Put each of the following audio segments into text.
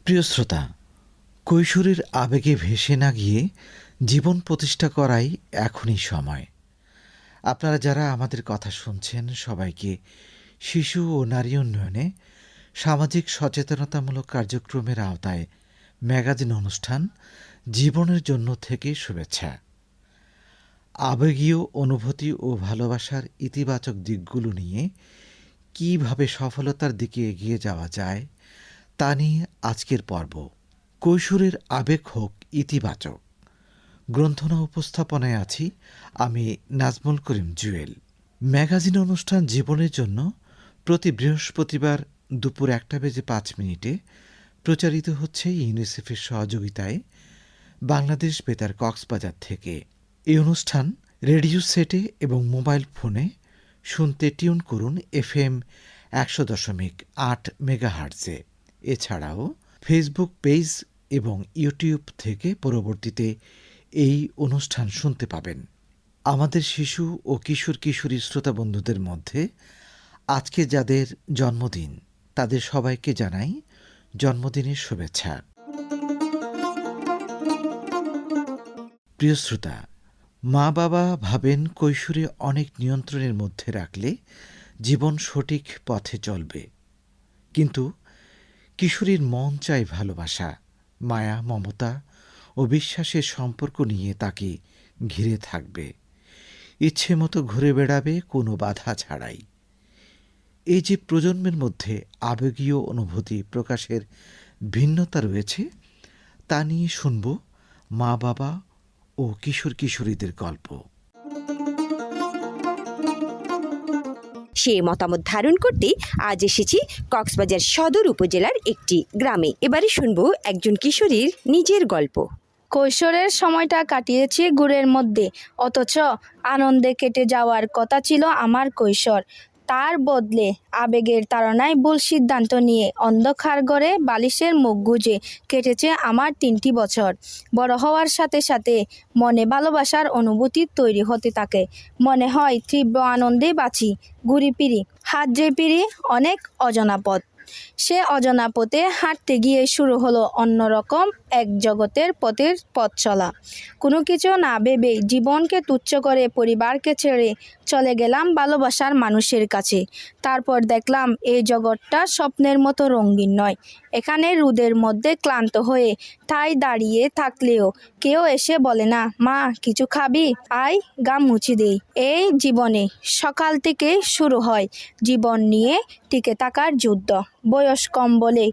প্রিয় শ্রোতা, কৈশোরের আবেগে ভেসে না গিয়ে জীবন প্রতিষ্ঠা করাই এখনই সময়। আপনারা যারা আমাদের কথা শুনছেন সবাইকে শিশু ও নারী উন্নয়নে সামাজিক সচেতনতামূলক কার্যক্রমের আওতায় ম্যাগাজিন অনুষ্ঠান জীবনের জন্য থেকে শুভেচ্ছা। আবেগীয় অনুভূতি ও ভালোবাসার ইতিবাচক দিকগুলো নিয়ে কীভাবে সফলতার দিকে এগিয়ে যাওয়া যায় তা নিয়ে আজকের পর্ব। কৈশোরের আবেগ হোক ইতিবাচক। গ্রন্থনা উপস্থাপনায় আছি আমি নাজমুল করিম জুয়েল। ম্যাগাজিন অনুষ্ঠান জীবনের জন্য প্রতি বৃহস্পতিবার দুপুর 1:05 প্রচারিত হচ্ছে ইউনিসেফের সহযোগিতায় বাংলাদেশ বেতার কক্সবাজার থেকে। এই অনুষ্ঠান রেডিও সেটে এবং মোবাইল ফোনে শুনতে টিউন করুন FM 100.8 মেগাহার্টজে। এছাড়াও ফেসবুক পেজ এবং ইউটিউব থেকে পরবর্তীতে এই অনুষ্ঠান শুনতে পাবেন। আমাদের শিশু ও কিশোর কিশোরী শ্রোতা বন্ধুদের মধ্যে আজকে যাদের জন্মদিন তাদের সবাইকে জানাই জন্মদিনের শুভেচ্ছা। প্রিয় শ্রোতা, মা বাবা ভাবেন কৈশোরে অনেক নিয়ন্ত্রণের মধ্যে রাখলে জীবন সঠিক পথে চলবে, কিন্তু কিশোরীর মন চায় ভালোবাসা, মায়া, মমতা ও বিশ্বাসের সম্পর্ক নিয়ে তাকে ঘিরে থাকবে, ইচ্ছে মতো ঘুরে বেড়াবে কোনো বাধা ছাড়াই। এই যে প্রজন্মের মধ্যে আবেগীয় অনুভূতি প্রকাশের ভিন্নতা রয়েছে তা নিয়ে শুনব মা বাবা ও কিশোর কিশোরীদের গল্প। সে মতামত ধারণ করতে আজ এসেছি কক্সবাজার সদর উপজেলার একটি গ্রামে। এবারে শুনবো একজন কিশোরীর নিজের গল্প। কৈশোরের সময়টা কাটিয়েছি গুড়ের মধ্যে, অথচ আনন্দে কেটে যাওয়ার কথা ছিল আমার কৈশোর। তার বদলে আবেগের তাড়নায় ভুল সিদ্ধান্ত নিয়ে অন্ধকার ঘরে বালিশের মুখ গুজে কেটেছে আমার 3টি বছর। বড় হওয়ার সাথে সাথে মনে ভালোবাসার অনুভূতি তৈরি হতে থাকে। মনে হয় তীব্র আনন্দে বাঁচি, ঘুরি ফিরি, হাত যে ফিরি অনেক অজানা পথ। সে অজানা পথে হাঁটতে গিয়ে শুরু হলো অন্যরকম এক জগতের পথ চলা। কোনো কিছু না ভেবে জীবনকে তুচ্ছ করে পরিবারকে ছেড়ে চলে গেলাম ভালোবাসার মানুষের কাছে। তারপর দেখলাম এই জগৎটা স্বপ্নের মতো রঙিন নয়। এখানে রোদের মধ্যে ক্লান্ত হয়ে ঠাই দাঁড়িয়ে থাকলেও কেউ এসে বলে না, মা কিছু খাবি, আয় গা মুছি দেই। এই জীবনে সকাল থেকে শুরু হয় জীবন নিয়ে টিকে থাকার যুদ্ধ। বয়স কম বলে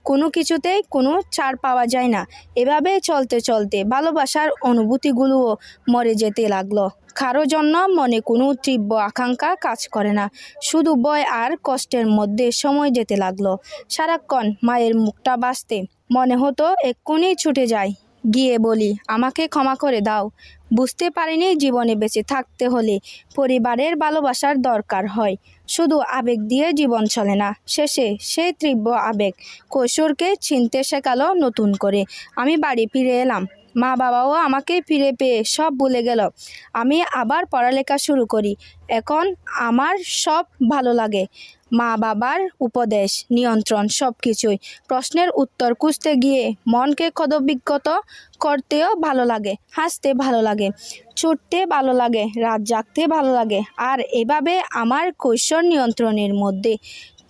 কোনো কিছুতেই কোনো ছাড় পাওয়া যায় না। এভাবে চলতে চলতে ভালোবাসার অনুভূতিগুলোও মরে যেতে লাগলো। কারো জন্য মনে কোনো তীব্র আকাঙ্ক্ষা কাজ করে না, শুধু ভয় আর কষ্টের মধ্যে সময় যেতে লাগলো। সারাক্ষণ মায়ের মুখটা বাঁচতে মনে হতো এক্ষুনি ছুটে যায়, গিয়ে বলি আমাকে ক্ষমা করে দাও। বুঝতে পারিনি জীবনে বেঁচে থাকতে হলে পরিবারের ভালোবাসার দরকার হয়। শুধু আবেগ দিয়ে জীবন চলে না। শেষে সেই তীব্র আবেগ কৈশোরকে চিনতে শেখালো নতুন করে। আমি বাড়ি ফিরে এলাম, মা বাবাও আমাকে ফিরে পেয়ে সব ভুলে গেল। আমি আবার পড়ালেখা শুরু করি। এখন আমার সব ভালো লাগে। মা বাবার উপদেশ, নিয়ন্ত্রণ, সব কিছুই। প্রশ্নের উত্তর খুঁজতে গিয়ে মনকে ক্ষতবিক্ষত করতেও ভালো লাগে, হাসতে ভালো লাগে, ছুটতে ভালো লাগে, রাত জাগতে ভালো লাগে। আর এভাবে আমার কৈশোর নিয়ন্ত্রণের মধ্যে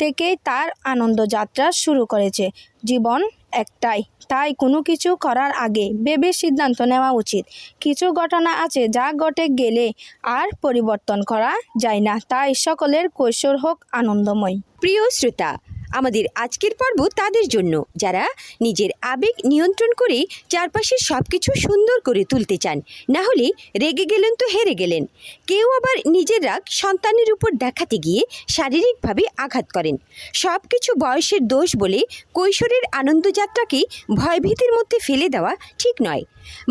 থেকেই তার আনন্দযাত্রা শুরু করেছে। জীবন একটাই, তাই কোনো কিছু করার আগে ভেবে সিদ্ধান্ত নেওয়া উচিত। কিছু ঘটনা আছে যা ঘটে গেলে আর পরিবর্তন করা যায় না। তাই সকলের কৈশোর হোক আনন্দময়। প্রিয় শ্রোতা, আমাদের আজকের পর্ব তাদের জন্য যারা নিজের আবেগ নিয়ন্ত্রণ করে চারপাশের সব কিছু সুন্দর করে তুলতে চান। না হলে রেগে গেলেন তো হেরে গেলেন। কেউ আবার নিজের রাগ সন্তানের উপর দেখাতে গিয়ে শারীরিকভাবে আঘাত করেন। সব কিছু বয়সের দোষ বলে কৈশোরের আনন্দযাত্রাকে ভয়ভীতির মধ্যে ফেলে দেওয়া ঠিক নয়।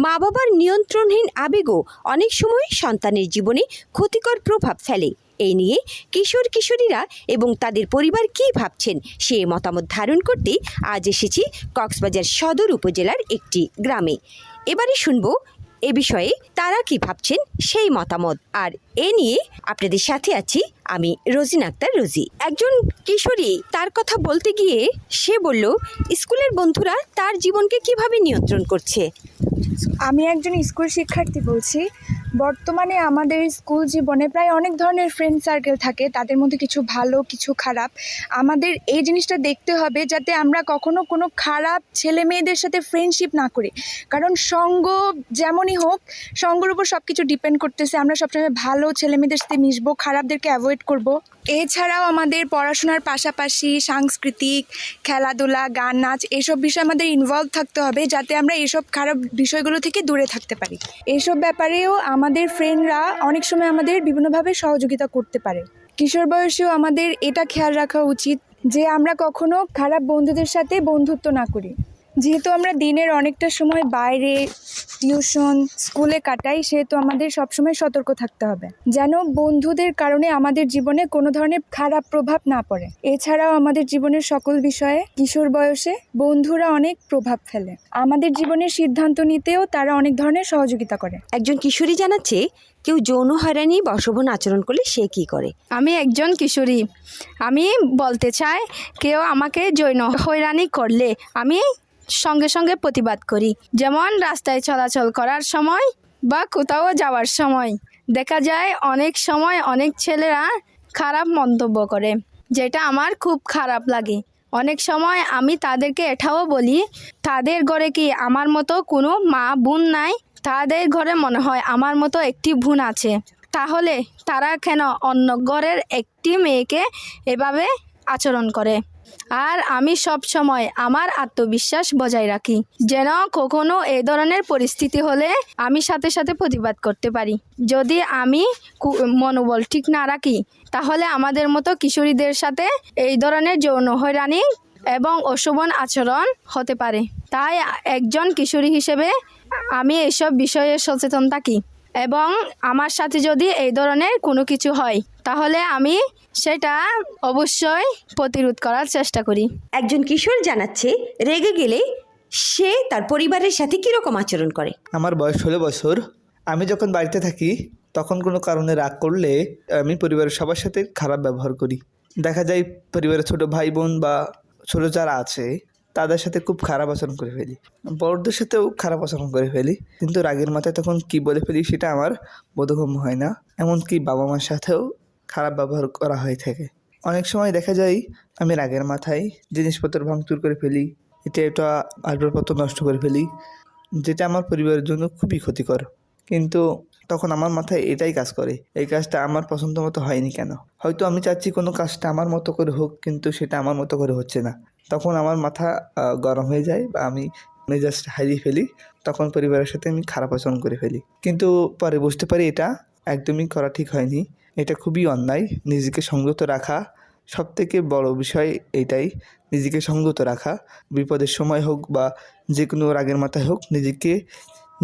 মা বাবার নিয়ন্ত্রণহীন আবেগও অনেক সময় সন্তানের জীবনে ক্ষতিকর প্রভাব ফেলে। এই নিয়ে কিশোর কিশোরীরা এবং তাদের পরিবার কী ভাবছেন সে মতামত ধারণ করতে আজ এসেছি কক্সবাজার সদর উপজেলার একটি গ্রামে। এবারে শুনব এ বিষয়ে তারা কি ভাবছেন সেই মতামত। আর এ নিয়ে আপনাদের সাথে আছি আমি রোজিনা আক্তার রোজি। একজন কিশোরী তার কথা বলতে গিয়ে সে বলল স্কুলের বন্ধুরা তার জীবনকে কিভাবে নিয়ন্ত্রণ করছে। আমি একজন স্কুল শিক্ষার্থী বলছি। বর্তমানে আমাদের স্কুল জীবনে প্রায় অনেক ধরনের ফ্রেন্ড সার্কেল থাকে, তাদের মধ্যে কিছু ভালো কিছু খারাপ। আমাদের এই জিনিসটা দেখতে হবে যাতে আমরা কখনো কোনো খারাপ ছেলে মেয়েদের সাথে ফ্রেন্ডশিপ না করি, কারণ সঙ্গ যেমনই হোক সঙ্গের উপর সব কিছু ডিপেন্ড করতেছে। আমরা সবসময় ভালো ছেলে মেয়েদের সাথে মিশবো, খারাপদেরকে অ্যাভয়েড করব। এছাড়াও আমাদের পড়াশোনার পাশাপাশি সাংস্কৃতিক, খেলাধুলা, গান, নাচ এসব বিষয়ে আমাদের ইনভলভ থাকতে হবে যাতে আমরা এসব খারাপ বিষয়গুলো থেকে দূরে থাকতে পারি। এসব ব্যাপারেও আমাদের ফ্রেন্ডরা অনেক সময় আমাদের বিভিন্নভাবে সহযোগিতা করতে পারে। কিশোর বয়সেও আমাদের এটা খেয়াল রাখা উচিত যে আমরা কখনো খারাপ বন্ধুদের সাথে বন্ধুত্ব না করি। যেহেতু আমরা দিনের অনেকটা সময় বাইরে টিউশন স্কুলে কাটাই, সেহেতু আমাদের সবসময় সতর্ক থাকতে হবে যেন বন্ধুদের কারণে আমাদের জীবনে কোনো ধরনের খারাপ প্রভাব না পড়ে। এছাড়াও আমাদের জীবনের সকল বিষয়ে কিশোর বয়সে বন্ধুরা অনেক প্রভাব ফেলে। আমাদের জীবনের সিদ্ধান্ত নিতেও তারা অনেক ধরনের সহযোগিতা করে। একজন কিশোরী জানাচ্ছে কেউ যৌন হয়রানি বা অশোভন আচরণ করলে সে কি করে। আমি একজন কিশোরী, আমি বলতে চাই কেউ আমাকে যৌন হয়রানি করলে আমি সঙ্গে সঙ্গে প্রতিবাদ করি। যেমন রাস্তায় চলাচল করার সময় বা কোথাও যাওয়ার সময় দেখা যায় অনেক সময় অনেক ছেলেরা খারাপ মন্তব্য করে, যেটা আমার খুব খারাপ লাগে। অনেক সময় আমি তাদেরকে এটাও বলি তাদের ঘরে কি আমার মতো কোনো মা বোন নাই, তাদের ঘরে মনে হয় আমার মতো একটি বোন আছে, তাহলে তারা কেন অন্য ঘরের একটি মেয়েকে এভাবে আচরণ করে। আর আমি সব সময় আমার আত্মবিশ্বাস বজায় রাখি যেন কখনো এই ধরনের পরিস্থিতি হলে আমি সাথে সাথে প্রতিবাদ করতে পারি। যদি আমি মনোবল ঠিক না রাখি তাহলে আমাদের মতো কিশোরীদের সাথে এই ধরনের যৌন হয়রানি এবং অশোভন আচরণ হতে পারে। তাই একজন কিশোরী হিসেবে আমি এইসব বিষয়ে সচেতন থাকি এবং আমার সাথে যদি এই ধরনের কোনো কিছু হয় তাহলে আমি সেটা অবশ্যই প্রতিরোধ করার চেষ্টা করি। একজন কিশোর জানাচ্ছে রেগে গেলে সে তার পরিবারের সাথে কিরকম আচরণ করে। আমার বয়স 16 বছর। আমি যখন বাড়িতে থাকি তখন কোনো কারণে রাগ করলে আমি পরিবারের সবার সাথে খারাপ ব্যবহার করি। দেখা যায় পরিবারের ছোট ভাই বোন বা ছোট যারা আছে তাদের সাথে খুব খারাপ আচরণ করে ফেলি, বড়দের সাথেও খারাপ আচরণ করে ফেলি, কিন্তু রাগের মাথায় তখন কি বলে ফেলি সেটা আমার বোধগম্য হয় না। এমনকি বাবা মার সাথেও খারাপ ব্যবহার করা হয়ে থাকে। অনেক সময় দেখা যায় আমি রাগের মাথায় জিনিসপত্র ভাঙচুর করে ফেলি, এটা আসবাবপত্র নষ্ট করে ফেলি, যেটা আমার পরিবারের জন্য খুবই ক্ষতিকর। কিন্তু তখন আমার মাথায় এটাই কাজ করে, এই কাজটা আমার পছন্দ মতো হয়নি কেন। হয়তো আমি চাচ্ছি কোনো কাজটা আমার মতো করে হোক, কিন্তু সেটা আমার মতো করে হচ্ছে না। তখন আমার মাথা গরম হয়ে যায় বা আমি মেজাজ হারিয়ে ফেলি, তখন পরিবারের সাথে আমি খারাপ আচরণ করে ফেলি। কিন্তু পরে বুঝতে পারি এটা একদমই করা ঠিক হয়নি, এটা খুবই অন্যায়। নিজেকে সংযত রাখা সবথেকে বড় বিষয়, এইটাই নিজেকে সংযত রাখা। বিপদের সময় হোক বা যে কোনো রাগের মাথায় হোক নিজেকে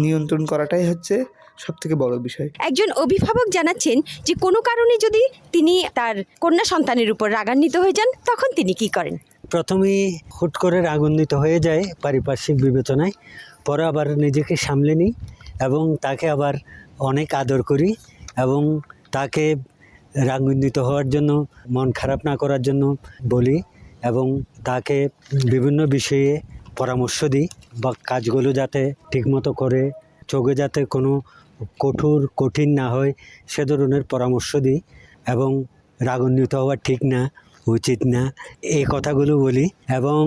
নিয়ন্ত্রণ করাটাই হচ্ছে সবথেকে বড় বিষয়। একজন অভিভাবক জানাচ্ছেন যে কোনো কারণে যদি তিনি তার কন্যা সন্তানের উপর রাগান্বিত হয়ে যান তখন তিনি কি করেন। প্রথমেই হুট করে রাগান্বিত হয়ে যায় পারিপার্শ্বিক বিবেচনায়, পরে আবার নিজেকে সামলে নিই এবং তাকে আবার অনেক আদর করি এবং তাকে রাগান্বিত হওয়ার জন্য, মন খারাপ না করার জন্য বলি এবং তাকে বিভিন্ন বিষয়ে পরামর্শ দিই বা কাজগুলো যাতে ঠিকমতো করে, চোখে যাতে কোনো কঠিন না হয় সে ধরনের পরামর্শ দিই এবং রাগান্বিত হওয়া ঠিক না, উচিত না, এই কথাগুলো বলি এবং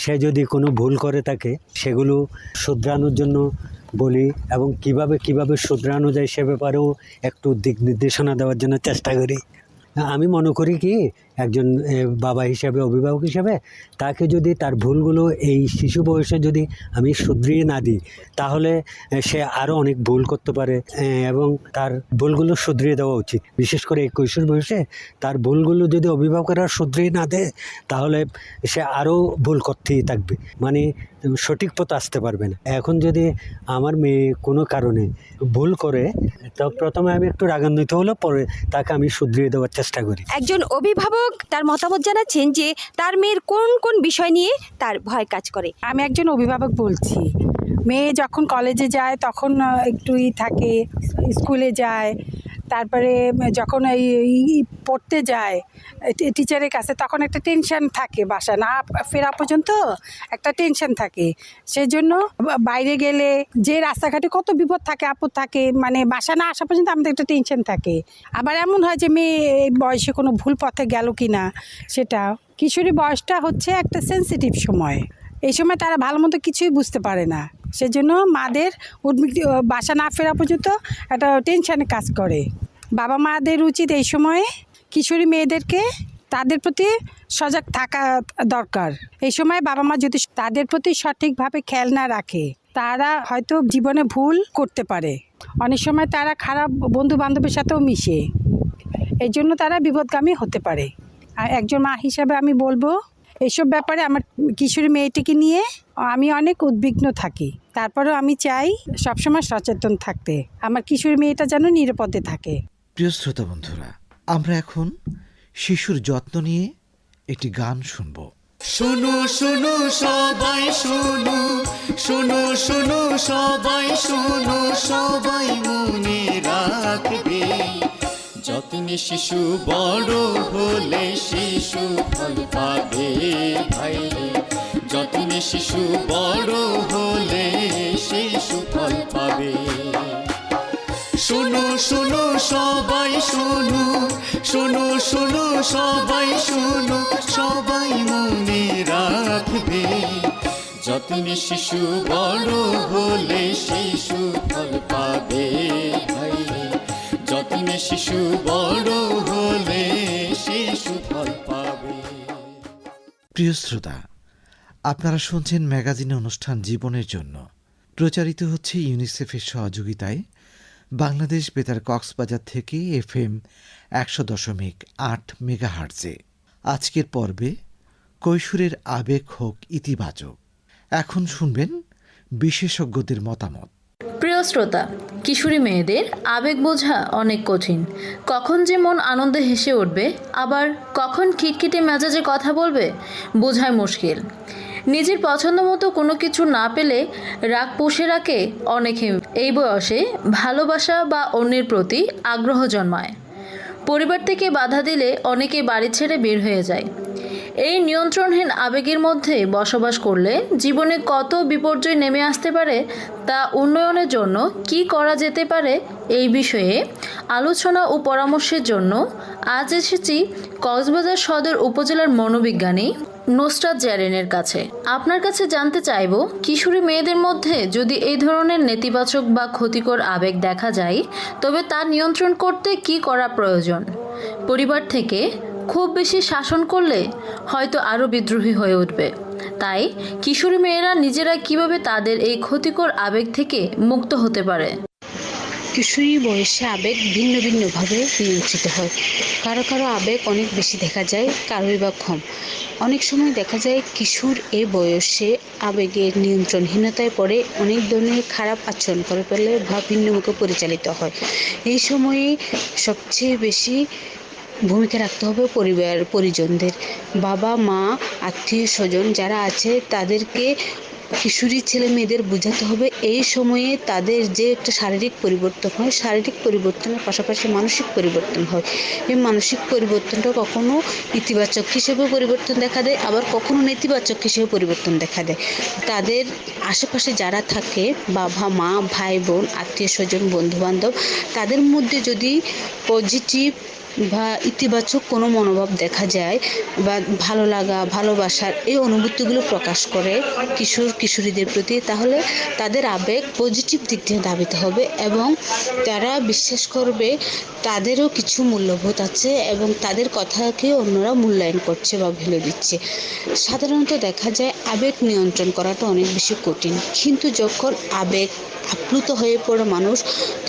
সে যদি কোনো ভুল করে থাকে সেগুলো শুধরানোর জন্য বলি এবং কিভাবে শুধরানো যায় সে ব্যাপারেও একটু দিক নির্দেশনা দেওয়ার জন্য চেষ্টা করি। আমি মনে করি কি একজন বাবা হিসাবে, অভিভাবক হিসাবে তাকে যদি তার ভুলগুলো এই শিশু বয়সে যদি আমি শুধরিয়ে না দিই তাহলে সে আরও অনেক ভুল করতে পারে এবং তার ভুলগুলো শুধরিয়ে দেওয়া উচিত। বিশেষ করে এই কৈশোর বয়সে তার ভুলগুলো যদি অভিভাবকেরা শুধরিয়ে না দেয় তাহলে সে আরও ভুল করতেই থাকবে, মানে সঠিক পথ আসতে পারবে না। এখন যদি আমার মেয়ে কোনো কারণে ভুল করে তো প্রথমে আমি একটু রাগান্বিত হলে পরে তাকে আমি শুধরিয়ে দেওয়ার চেষ্টা করি। একজন অভিভাবক তার মতামত জানাচ্ছেন যে তার মেয়ের কোন কোন বিষয় নিয়ে তার ভয় কাজ করে। আমি একজন অভিভাবক বলছি। মেয়ে যখন কলেজে যায় তখন একটু থাকে, স্কুলে যায়, তারপরে যখন পড়তে যায় টিচারের কাছে তখন একটা টেনশন থাকে, বাসা না ফেরা পর্যন্ত একটা টেনশন থাকে। সেজন্য বাইরে গেলে যে রাস্তাঘাটে কত বিপদ থাকে, আপদ থাকে, মানে বাসা না আসা পর্যন্ত আমাদের একটা টেনশন থাকে। আবার এমন হয় যে মেয়ে এই বয়সে কোনো ভুল পথে গেল কি না, সেটা কিশোরী বয়সটা হচ্ছে একটা সেনসিটিভ সময়। এই সময় তারা ভালো মতো কিছুই বুঝতে পারে না, সেজন্য মাদের বাসা না ফেরা পর্যন্ত একটা টেনশানে কাজ করে। বাবা মাদের উচিত এই সময়ে কিশোরী মেয়েদেরকে তাদের প্রতি সজাগ থাকা দরকার। এই সময় বাবা মা যদি তাদের প্রতি সঠিকভাবে খেয়াল না রাখে, তারা হয়তো জীবনে ভুল করতে পারে। অনেক সময় তারা খারাপ বন্ধু বান্ধবের সাথেও মিশে, এই জন্য তারা বিপদগামী হতে পারে। আর একজন মা হিসাবে আমি বলবো, এইসব ব্যাপারে আমার কিশোরী মেয়েটিকে নিয়ে আমি অনেক উদ্বিগ্ন থাকি। তারপরেও আমি চাই সবসময় সচেতন থাকতে, আমার কিশোরী মেয়েটা যেন নিরাপদে থাকে। প্রিয় শ্রোতা বন্ধুরা, আমরা এখন শিশুর যত্ন নিয়ে একটি গান শুনব। শোনো শোনো সবাই শোনো, শোনো শোনো সবাই শোনো, সবাই মনে রাখবে, যত্নে শিশু বড় হলে শিশু ফল পাবে ভাই, যত্নে শিশু বড় হলে শিশু ফল পাবে। শোনো শোনো সবাই শোনো, শোনো শোনো সবাই শোনো, সবাই মনে রাখবে, যত্নে শিশু বড় হলে শিশু ফল পাবে ভাই, যত্নে শিশু বড় হলে শিশু ফল পাবে। প্রিয় শ্রোতা, আপনারা শুনছেন ম্যাগাজিন অনুষ্ঠান জীবনের জন্য, প্রচারিত হচ্ছে ইউনিসেফের সহযোগিতায় বাংলাদেশ বেতার কক্সবাজার থেকে FM 100.8 মেগাহার্টজে। আজকের পর্বে কৈশোরের আবেগ হোক ইতিবাচক। এখন শুনবেন বিশেষজ্ঞদের মতামত। প্রিয় শ্রোতা, কিশোরী মেয়েদের আবেগ বোঝা অনেক কঠিন। কখন যে মন আনন্দে হেসে উঠবে, আবার কখন খিটখিটে মেজাজে কথা বলবে, বোঝাই মুশকিল। নিজের পছন্দ মতো কোনো কিছু না পেলে রাগ পুষে রাখে অনেকে। এই বয়সে ভালোবাসা বা অন্যের প্রতি আগ্রহ জন্মায়। পরিবার থেকে বাধা দিলে অনেকে বাড়ি ছেড়ে বের হয়ে যায়। এই নিয়ন্ত্রণহীন আবেগের মধ্যে বসবাস করলে জীবনে কত বিপর্যয় নেমে আসতে পারে, তা উন্নয়নের জন্য কি করা যেতে পারে, এই বিষয়ে আলোচনা ও পরামর্শের জন্য আজ এসেছি কক্সবাজার সদর উপজেলার মনোবিজ্ঞানী নুসরাত জারিনের কাছে। আপনার কাছে জানতে চাইব, কিশোরী মেয়েদের মধ্যে যদি এই ধরনের নেতিবাচক বা ক্ষতিকর আবেগ দেখা যায়, তবে তা নিয়ন্ত্রণ করতে কি করা প্রয়োজন? পরিবার থেকে খুব বেশি শাসন করলে হয়তো আরও বিদ্রোহী হয়ে উঠবে। তাই কিশোরী মেয়েরা নিজেরা কিভাবে তাদের এই ক্ষতিকর আবেগ থেকে মুক্ত হতে পারে? কিশোরী বয়সে আবেগ ভিন্ন ভিন্নভাবে নিয়ন্ত্রিত হয়। কারো কারো আবেগ অনেক বেশি দেখা যায়, কারোই বা কম। অনেক সময় দেখা যায় কিশোর এই বয়সে আবেগের নিয়ন্ত্রণহীনতায় পড়ে অনেক ধরনের খারাপ আচরণ করে ফেলে বা ভিন্নমুখে পরিচালিত হয়। এই সময়ে সবচেয়ে বেশি ভূমিকা রাখতে হবে পরিজনদের। বাবা মা আত্মীয় স্বজন যারা আছে তাদেরকে কিশোরী ছেলে মেয়েদের বোঝাতে হবে এই সময়ে তাদের যে একটা শারীরিক পরিবর্তন হয়, শারীরিক পরিবর্তনের পাশাপাশি মানসিক পরিবর্তন হয়। এই মানসিক পরিবর্তনটা কখনো ইতিবাচক হিসেবে পরিবর্তন দেখা দেয়, আবার কখনো নেতিবাচক হিসেবে পরিবর্তন দেখা দেয়। তাদের আশেপাশে যারা থাকে, বাবা মা ভাই বোন আত্মীয় স্বজন বন্ধু বান্ধব, তাদের মধ্যে যদি পজিটিভ বা ইতিবাচক কোনো মনোভাব দেখা যায় বা ভালো লাগা ভালোবাসার এই অনুভূতিগুলো প্রকাশ করে কিশোর কিশোরীদের প্রতি, তাহলে তাদের আবেগ পজিটিভ দিক দিয়ে ধাবিত হবে এবং তারা বিশ্বাস করবে তাদেরও কিছু মূল্যবোধ আছে এবং তাদের কথাকে অন্যরা মূল্যায়ন করছে বা ভেবে দিচ্ছে। সাধারণত দেখা যায় আবেগ নিয়ন্ত্রণ করাটা অনেক বেশি কঠিন, কিন্তু যখন আবেগ আপ্লুত হয়ে পড়ে মানুষ,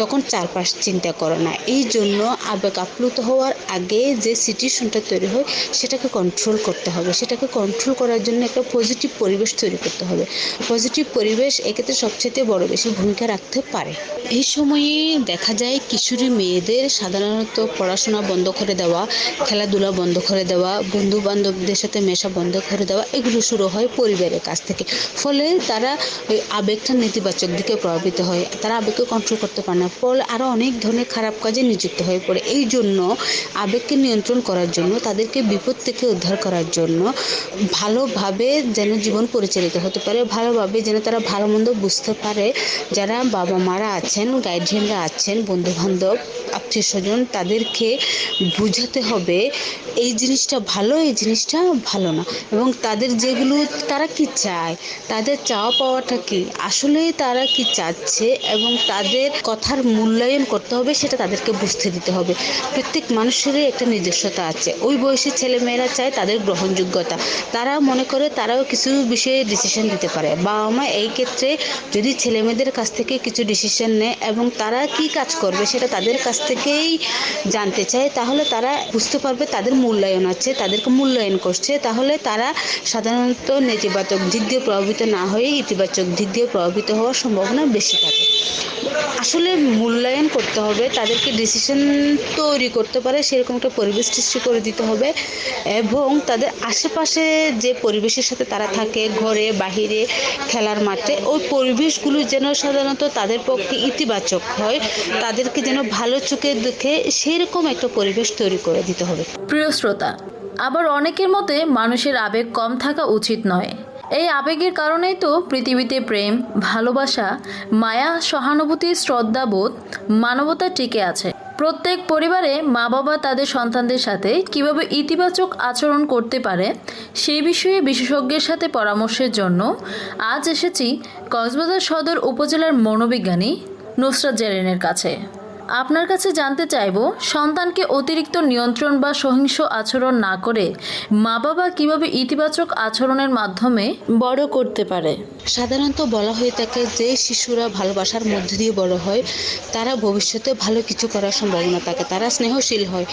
তখন চারপাশ চিন্তা করে না। এই জন্য আবেগ আপ্লুত হওয়ার আগে যে সিচুয়েশনটা তৈরি হয় সেটাকে কন্ট্রোল করতে হবে। সেটাকে কন্ট্রোল করার জন্য একটা পজিটিভ পরিবেশ তৈরি করতে হবে। পজিটিভ পরিবেশ এক্ষেত্রে সবচেয়ে বড় বেশি ভূমিকা রাখতে পারে। এই সময়ে দেখা যায় কিশোরী মেয়েদের সাধারণত পড়াশোনা বন্ধ করে দেওয়া, খেলাধুলা বন্ধ করে দেওয়া, বন্ধু বান্ধবদের সাথে মেশা বন্ধ করে দেওয়া, এগুলো শুরু হয় পরিবারের কাছ থেকে। ফলে তারা ওই আবেগটা নেতিবাচক দিকে প্রভাবিত হয়, তারা আবেগকে কন্ট্রোল করতে পারে না, ফলে আরও অনেক ধরনের খারাপ কাজে নিযুক্ত হয়ে পড়ে। এই জন্য আবেগকে নিয়ন্ত্রণ করার জন্য, তাদেরকে বিপদ থেকে উদ্ধার করার জন্য ভালোভাবে যেন জীবন পরিচালিত হতে পারে, ভালোভাবে যেন তারা ভালো মন্দ বুঝতে পারে, যারা বাবা মারা আছেন, গার্জিয়ানরা আছেন, বন্ধুবান্ধব, আত্মীয় স্বজন, তাদেরকে বোঝাতে হবে এই জিনিসটা ভালো, এই জিনিসটা ভালো না, এবং তাদের যেগুলো তারা কি চায়, তাদের চাওয়া পাওয়াটা কি, আসলে তারা কি চাচ্ছে এবং তাদের কথার মূল্যায়ন করতে হবে, সেটা তাদেরকে বুঝতে দিতে হবে। প্রত্যেক মানুষেরই একটা নিজস্বতা আছে। ওই বয়সী ছেলেমেয়েরা চায় তাদের গ্রহণযোগ্যতা, তারা মনে করে তারাও কিছু বিষয়ে ডিসিশন দিতে পারে। বাবা মা এই ক্ষেত্রে যদি ছেলেমেয়েদের কাছ থেকে কিছু ডিসিশন নেয় এবং তারা কি কাজ করবে সেটা তাদের কাছ থেকেই জানতে চায়, তাহলে তারা বুঝতে পারবে তাদের মূল্যায়ন আছে, তাদেরকে মূল্যায়ন করছে। তাহলে তারা সাধারণত নেতিবাচক দিক দিয়ে প্রভাবিত না হয়ে ইতিবাচক দিক দিয়ে প্রভাবিত হওয়ার সম্ভাবনা বেশি থাকে। আসলে মূল্যায়ন করতে হবে, তাদেরকে ডিসিশন তৈরি করতে পারে সেরকম একটা পরিবেশ সৃষ্টি করে দিতে হবে, এবং তাদের আশেপাশে যে পরিবেশের সাথে তারা থাকে, ঘরে বাহিরে খেলার মাঠে, ওই পরিবেশগুলো যেন সাধারণত তাদের পক্ষে ইতিবাচক হয়, তাদেরকে যেন ভালো চোখে দেখে সেরকম একটা পরিবেশ তৈরি করে দিতে হবে। প্রিয় শ্রোতা, আবার অনেকের মতে মানুষের আবেগ কম থাকা উচিত নয়। এই আবেগের কারণেই তো পৃথিবীতে প্রেম, ভালোবাসা, মায়া, সহানুভূতি, শ্রদ্ধাবোধ, মানবতা টিকে আছে। প্রত্যেক পরিবারে মা বাবা তাদের সন্তানদের সাথে কিভাবে ইতিবাচক আচরণ করতে পারে সেই বিষয়ে বিশেষজ্ঞের সাথে পরামর্শের জন্য আজ এসেছি কক্সবাজার সদর উপজেলার মনোবিজ্ঞানী নুসরাত জেরিনের কাছে। আপনার কাছে জানতে চাইব, সন্তানকে অতিরিক্ত নিয়ন্ত্রণ বা সহিংস আচরণ না করে মা বাবা কিভাবে ইতিবাচক আচরণের মাধ্যমে বড় করতে পারে। সাধারণত বলা হয়ে থাকে যে শিশুরা ভালোবাসার মধ্য দিয়ে বড় হয়, তারা ভবিষ্যতে ভালো কিছু করার সম্ভাবনা থাকে, তারা স্নেহশীল হয়,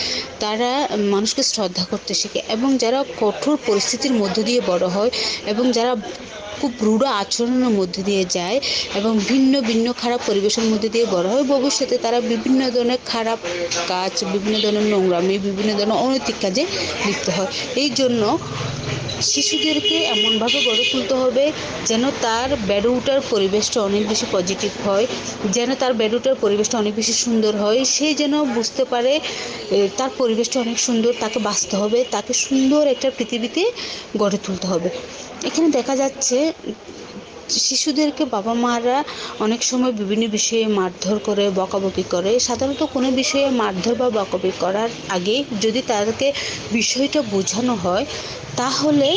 তারা মানুষকে শ্রদ্ধা করতে শেখে, এবং যারা কঠোর পরিস্থিতির মধ্য দিয়ে বড় হয় এবং যারা খুব রূঢ় আচরণের মধ্যে দিয়ে যায় এবং ভিন্ন ভিন্ন খারাপ পরিবেশের মধ্যে দিয়ে বড় হয়, ভবিষ্যতে তারা বিভিন্ন ধরনের খারাপ কাজ, বিভিন্ন ধরনের নোংরামি, বিভিন্ন ধরনের অনৈতিক কাজে লিপ্ত হয়। এই জন্য শিশুদেরকে এমনভাবে গড়ে তুলতে হবে যেন তার বেড়ে ওঠার পরিবেশটা অনেক বেশি পজিটিভ হয়, যেন তার বেড়ে ওঠার পরিবেশটা অনেক বেশি সুন্দর হয়, সে যেন বুঝতে পারে তার পরিবেশটা অনেক সুন্দর, তাকে বাঁচতে হবে, তাকে সুন্দর একটা পৃথিবীতে গড়ে তুলতে হবে। এখানে দেখা যাচ্ছে শিশুদেরকে বাবা মারা অনেক সময় বিভিন্ন বিষয়ে মারধর করে, বকাবকি করে। সাধারণত কোনো বিষয়ে মারধর বা বকাবকি করার আগে যদি তাদেরকে বিষয়টা বোঝানো হয়, তাহলে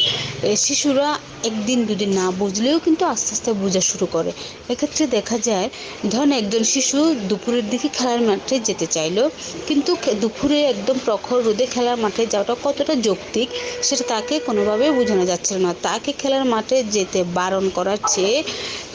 শিশুরা একদিন দুদিন না বুঝলেও কিন্তু আস্তে আস্তে বোঝা শুরু করে। এক্ষেত্রে দেখা যায়, ধরেন একজন শিশু দুপুরের দিকে খেলার মাঠে যেতে চাইলো, কিন্তু দুপুরে একদম প্রখর রোদে খেলার মাঠে যাওয়াটা কতটা যৌক্তিক সেটা তাকে কোনোভাবে বোঝানো যাচ্ছিল না। তাকে খেলার মাঠে যেতে বারণ করার চেয়ে,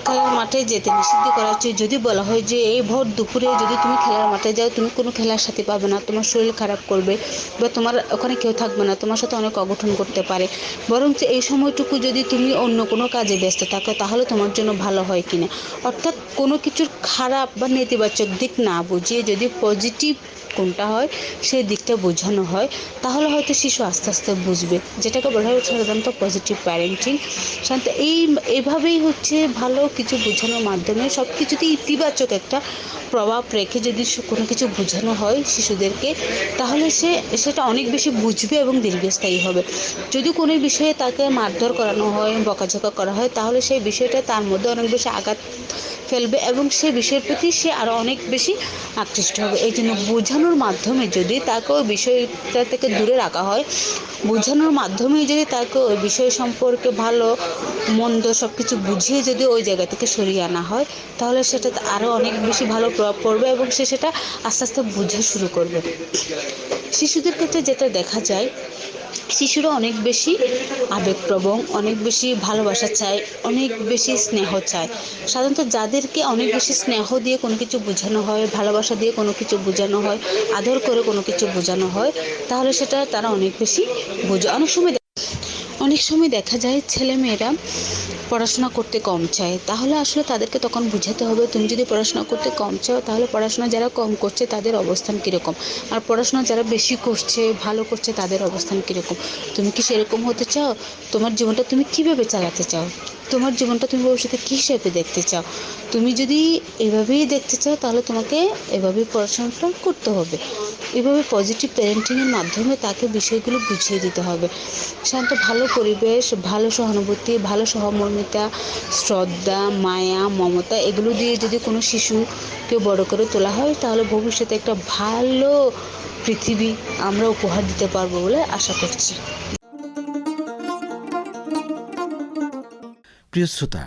খেলার মাঠে যেতে নিষিদ্ধ করার চেয়ে যদি বলা হয় যে এই ভোর দুপুরে যদি তুমি খেলার মাঠে যাও, তুমি কোনো খেলার সাথে পাবে না, তোমার শরীর খারাপ করবে বা তোমার ওখানে কেউ থাকবে না, তোমার সাথে অনেক অঘটন করতে পারে, বরঞ্চ এই সময়টুকু যদি তুমি অন্য কোনো কাজে ব্যস্ত থাকো তাহলে তোমার জন্য ভালো হয় কিনা। অর্থাৎ কোনো কিছুর খারাপ বা নেতিবাচক দিক না বুঝিয়ে যদি পজিটিভ কোনটা হয় সেই দিকটা বোঝানো হয়, তাহলে হয়তো শিশু আস্তে আস্তে বুঝবে, যেটাকে বলা হয় সাধারণত পজিটিভ প্যারেন্টিং। সাধারণত এইভাবেই হচ্ছে ভালো কিছু বোঝানোর মাধ্যমে সব কিছুতে ইতিবাচক একটা প্রভাব রেখে যদি কোনো কিছু বোঝানো হয় শিশুদেরকে, তাহলে সেটা অনেক বেশি বুঝবে এবং দীর্ঘস্থায়ী হবে। যদি কোনো বিষয়ে তাকে মারধর করানো হয়, বকাঝকা করা হয়, তাহলে সেই বিষয়টা তার মধ্যে অনেক বেশি আঘাত ফেলবে এবং সেই বিষয়ের প্রতি সে আরও অনেক বেশি আকৃষ্ট হবে। এই জন্য বোঝানোর মাধ্যমে যদি তাকে ওই বিষয়টা থেকে দূরে রাখা হয়, বোঝানোর মাধ্যমে যদি তাকে ওই বিষয় সম্পর্কে ভালো মন্দ সব কিছু বুঝিয়ে যদি ওই জায়গা থেকে সরিয়ে আনা হয়, তাহলে সেটা আরও অনেক বেশি ভালো প্রভাব পড়বে এবং সে সেটা আস্তে আস্তে বুঝতে শুরু করবে। শিশুদের ক্ষেত্রে যেটা দেখা যায়, শিশুরা অনেক বেশি আবেগপ্রবণ, অনেক বেশি ভালোবাসা চায়, অনেক বেশি স্নেহ চায়। সাধারণত যাদেরকে অনেক বেশি স্নেহ দিয়ে কোনো কিছু বোঝানো হয়, ভালোবাসা দিয়ে কোনো কিছু বোঝানো হয়, আদর করে কোনো কিছু বোঝানো হয়, তাহলে সেটা তারা অনেক বেশি বোঝে। অনেক সময় দেখা যায় ছেলেমেয়েরা পড়াশোনা করতে কম চায়, তাহলে আসলে তাদেরকে তখন বুঝাতে হবে তুমি যদি পড়াশোনা করতে কম চাও তাহলে পড়াশোনা যারা কম করছে তাদের অবস্থান কীরকম, আর পড়াশোনা যারা বেশি করছে ভালো করছে তাদের অবস্থান কীরকম। তুমি কি সেরকম হতে চাও? তোমার জীবনটা তুমি কিভাবে চালাতে চাও? তোমার জীবনটা তুমি ভবিষ্যতে কী হিসেবে দেখতে চাও? তুমি যদি এভাবেই দেখতে চাও তাহলে তোমাকে এভাবেই পড়াশোনাটা করতে হবে। এভাবে পজিটিভ প্যারেন্টিংয়ের মাধ্যমে তাকে বিষয়গুলো বুঝিয়ে দিতে হবে। শান্ত ভালো পরিবেশ, ভালো সহানুভূতি, ভালো সহমর্মিতা, শ্রদ্ধা, মায়া, মমতা এগুলো দিয়ে যদি কোনো শিশুকে বড় করে তোলা হয় তাহলে ভবিষ্যতে একটা ভালো পৃথিবী আমরা উপহার দিতে পারবো বলে আশা করছি। প্রিয় শ্রোতা,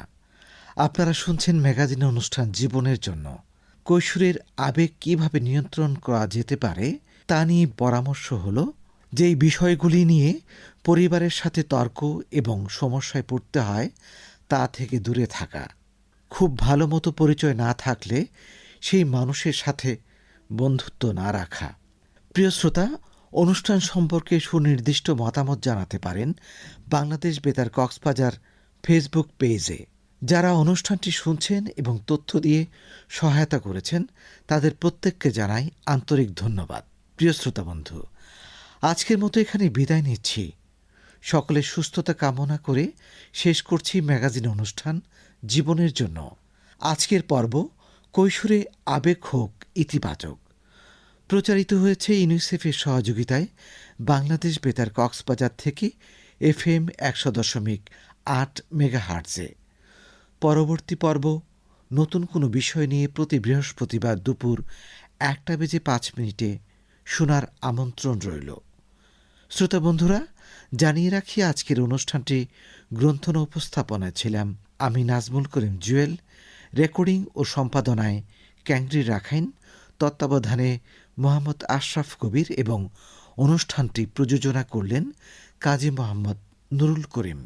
আপনারা শুনছেন ম্যাগাজিন অনুষ্ঠান জীবনের জন্য। কৈশোরের আবেগ কিভাবে নিয়ন্ত্রণ করা যেতে পারে তা নিয়ে পরামর্শ হলো যেই বিষয়গুলি নিয়ে পরিবারের সাথে তর্ক এবং সমস্যায় পড়তে হয় তা থেকে দূরে থাকা, খুব ভালো মতো পরিচয় না থাকলে সেই মানুষের সাথে বন্ধুত্ব না রাখা। প্রিয় শ্রোতা, অনুষ্ঠান সম্পর্কে সুনির্দিষ্ট মতামত জানাতে পারেন বাংলাদেশ বেতার কক্সবাজার ফেসবুক পেজে। যারা অনুষ্ঠানটি শুনছেন এবং তথ্য দিয়ে সহায়তা করেছেন তাদের প্রত্যেককে জানাই আন্তরিক ধন্যবাদ। প্রিয় শ্রোতা বন্ধু, আজকের মতো এখানে বিদায় নিচ্ছি। সকলের সুস্থতা কামনা করে শেষ করছি ম্যাগাজিন অনুষ্ঠান জীবনের জন্য। আজকের পর্ব কৈশোরে আবেগ হোক ইতিবাচক প্রচারিত হয়েছে ইউনিসেফের সহযোগিতায় বাংলাদেশ বেতার কক্সবাজার থেকে FM 100.8 মেগাহার্টজে। পরবর্তী পর্ব নতুন কোনো বিষয় নিয়ে প্রতি বৃহস্পতিবার দুপুর 1:05 শোনার আমন্ত্রণ রইল। শ্রোতা বন্ধুরা, জানিয়ে রাখি আজকের অনুষ্ঠানটি গ্রন্থনা উপস্থাপনায় ছিলাম আমি নাজমুল করিম জুয়েল, রেকর্ডিং ও সম্পাদনায় ক্যাংরি রাখাইন, তত্ত্বাবধানে মোহাম্মদ আশরাফ কবির এবং অনুষ্ঠানটি প্রযোজনা করলেন কাজী মোহাম্মদ নুরুল করিম।